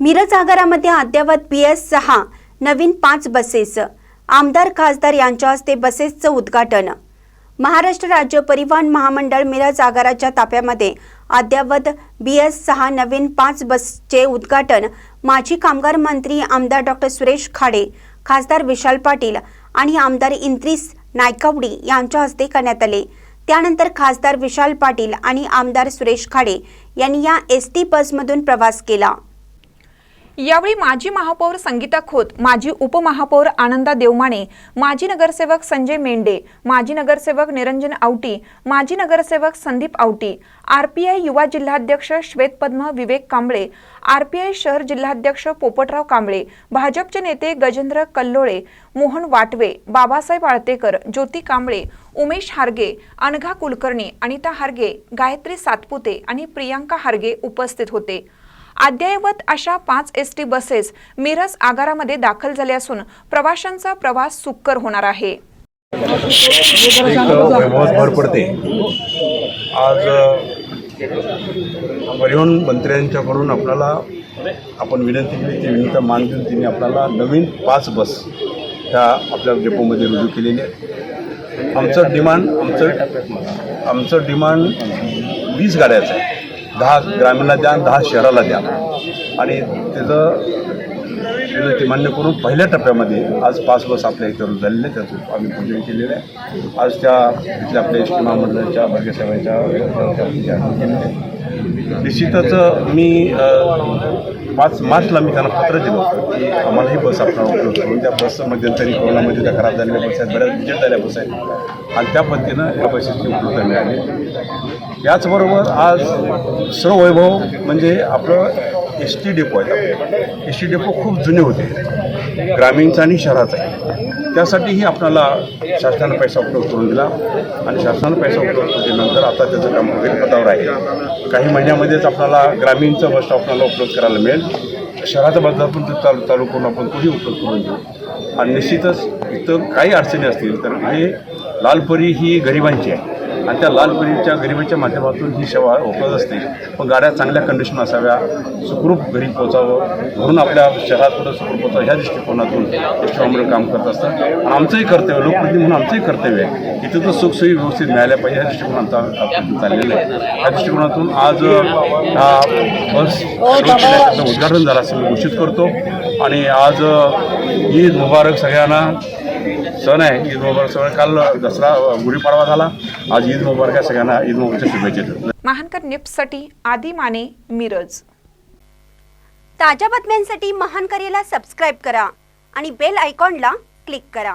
मिरज आगारामध्ये अद्ययावत BS6 नवीन 5 buses. आमदार खासदार यांच्या हस्ते बसेसचं उद्घाटन। महाराष्ट्र राज्य परिवहन महामंडळ मिरज आगाराच्या ताफ्यामध्ये अद्ययावत BS6 नवीन 5 बसचे उद्घाटन माजी कामगार मंत्री आमदार डॉ. सुरेश खाडे, खासदार विशाल पाटील आणि आमदार इंद्रिस नायकवडी यांच्या हस्ते करण्यात आले। त्यानंतर खासदार विशाल पाटील आणि आमदार सुरेश खाडे यांनी या ST बसमधून प्रवास केला। यावेळी माजी महापौर संगीता खोत, माजी उपमहापौर आनंदा देवमाने, माजी नगरसेवक संजय मेंढे, माजी नगरसेवक निरंजन आवटी, माजी नगरसेवक संदीप आवटी, RPI युवा जिल्हाध्यक्ष श्वेतपद्म विवेक कांबळे, RPI शहर जिल्हाध्यक्ष पोपटराव कांबळे, भाजपचे नेते गजेंद्र कल्लोळे, मोहन वाटवे, बाबासाहेब आळतेकर, ज्योती कांबळे, उमेश हारगे, अनघा कुलकर्णी, अनिता हारगे, गायत्री सातपुते आणि प्रियांका हारगे उपस्थित होते। अद्ययावत अशा 5 ST बसेस मिरज आगारामध्ये दाखल झाल्या असून प्रवाशांचा प्रवास सुकर होणार आहे। भर पडते। आज परिवहन मंत्र्यांच्याकडून आपल्याला आपण विनंती केली, ती विनंती मान देऊन त्यांनी आपल्याला नवीन 5 बस ह्या आपल्या डेपोमध्ये रुजू केलेली आहे। आमचं डिमांड 20 गाड्याचं आहे। 10 ग्रामीणला द्या, 10 शहराला द्या आणि त्याचं विनंती मान्य करून पहिल्या टप्प्यामध्ये आज 5 बस आपल्या इथे रुजू झालेल्या आहेत। त्याचं आम्ही पूजन केलेलं आहे। आज त्या इथल्या आपल्या एस टी महामंडळाच्या भाग्यसेवाच्या केलेल्या आहे। निश्चितच मी 5 मार्चला मी त्यांना पत्र दिलं होतं की आम्हाला ही बस आपल्याला उपलब्ध करून, त्या बसचं मध्यंतरी कोरोनामध्ये त्या खराब झालेल्या बस आहेत, बऱ्याच विजेट झालेल्या बस आहेत आणि त्या पद्धतीनं या बसेसची उपलब्धता मिळाली। याचबरोबर आज सर्व वैभव म्हणजे आपलं ST डेपो आहे। ST डेपो खूप जुने होते, ग्रामीणचा आणि शहराचा आहे। त्यासाठीही आपल्याला शासनानं पैसा उपलब्ध करून दिला आणि शासनानं पैसा उपलब्ध केल्यानंतर आता त्याचं काम वगैरे पदावर आहे। काही महिन्यामध्येच आपल्याला ग्रामीणचं बस स्टॉप आपल्याला उपलब्ध करायला मिळेल। शहराचा बस स्टॉप पण चालू करून आपण तोही उपलब्ध करून देऊ आणि निश्चितच इथं काही अडचणी असतील तर हे लालपरी ही गरिबांची आहे आणि त्या लालपरीच्या गरिबांच्या माध्यमातून ही सेवा उपलब्ध असते। पण गाड्या चांगल्या कंडिशन असाव्या, सुखरूप घरी पोचावं, घरून आपल्या शहरात कुठं सुखरूप पोचावं ह्या दृष्टिकोनातून एस टी काम करत असतात आणि आमचंही कर्तव्य, लोकप्रतिनिधी म्हणून आमचंही कर्तव्य आहे की तिथं सुखसोयी व्यवस्थित मिळाल्या पाहिजे ह्या दृष्टिकोनात आपण चाललेलं आहे। या दृष्टिकोनातून आज हा बस उद्घाटन झालं असं मी घोषित करतो आणि आज ईद मुबारक सगळ्यांना। सण आहे ईद मुबारक। सगळं काल दसरा गुढीपाडवा झाला, आज ईद मुबारक आहे सगळ्यांना। ईद मुबारकच्या शुभेच्छा। महानकर न्यूजसाठी आदी माने, मिरज। ताज्या बातम्यांसाठी महानकरेला सबस्क्राइब करा आणि बेल आयकॉनला क्लिक करा।